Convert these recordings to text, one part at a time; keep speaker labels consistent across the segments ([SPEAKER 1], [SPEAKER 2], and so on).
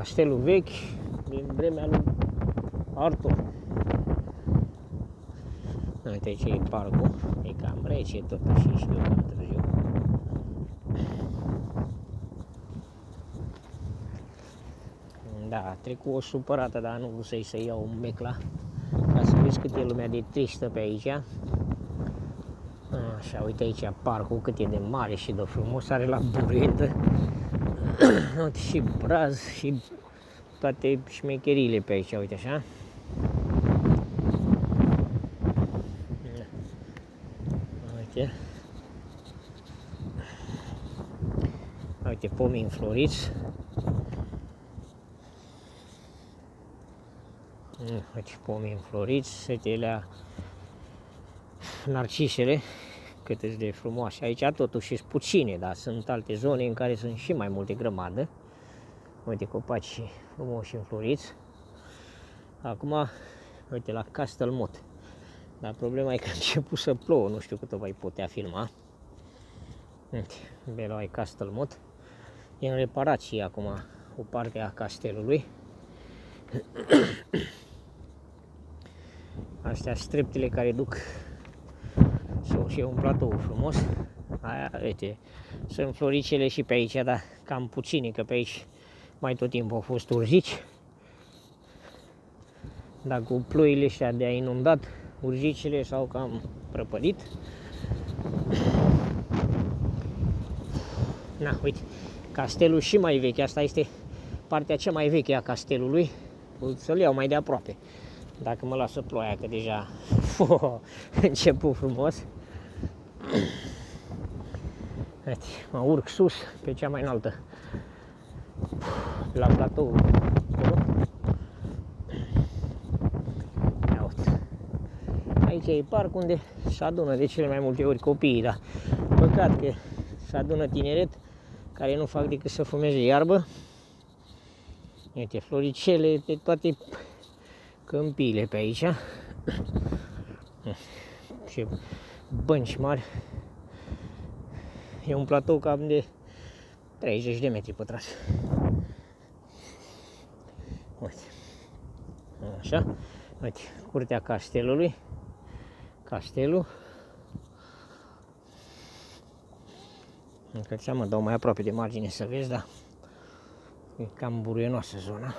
[SPEAKER 1] castelul vechi din vremea lui Artur. Uite, aici e parcul, e cam rece totuși și eu cam târziu. Da, a trecut o supărată, dar nu vreau să-i iau un bec la, ca să vezi cât e lumea de tristă pe aici. Așa, uite aici parcul cât e de mare și de frumos, are laburintă. Uite și braz și toate șmecheriile pe aici, uite așa. Uite. Uite pomii înfloriți. Uite pomii înfloriți, uite alea narcisele, cât de frumoase. Aici totuși sunt puține, dar sunt alte zone în care sunt și mai multe grămadă. Uite copaci frumoși înfloriți. Acum, uite la Castelmot. Dar problema e că a început să plouă, nu știu cât o voi putea filma. Uite, Beloai Castelmot. E în reparație acum o parte a castelului. Astea sunt treptele care duc și e un platou frumos. Aia, uite, sunt floricele și pe aici, dar cam puține, că pe aici mai tot timpul au fost urzici. Dar cu ploile astea de-a inundat, urzicile s-au cam prăpădit. Na, uite, castelul și mai vechi, asta este partea cea mai veche a castelului. O să-l iau mai de aproape, dacă mă lasă ploaia, că deja început frumos. Uite, mă urc sus pe cea mai înaltă, la platou. Ia uite. Aici e parc unde se adună de cele mai multe ori copiii, dar păcat că se adună tineret care nu fac decât să fumeze iarbă. Uite, floricele de toate câmpiile pe aici. Și bănci mari. E un platou cam de 30 de metri pătrați. Uite. Așa. Uite, curtea castelului. Castelul. Încă ți-am, mă dau mai aproape de margine să vezi, dar e cam buruienoasă zona.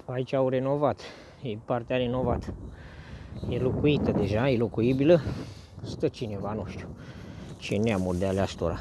[SPEAKER 1] Aici au renovat, e partea renovată. E locuită deja, e locuibilă. Stă cineva, nu știu ce neamuri de alea astora.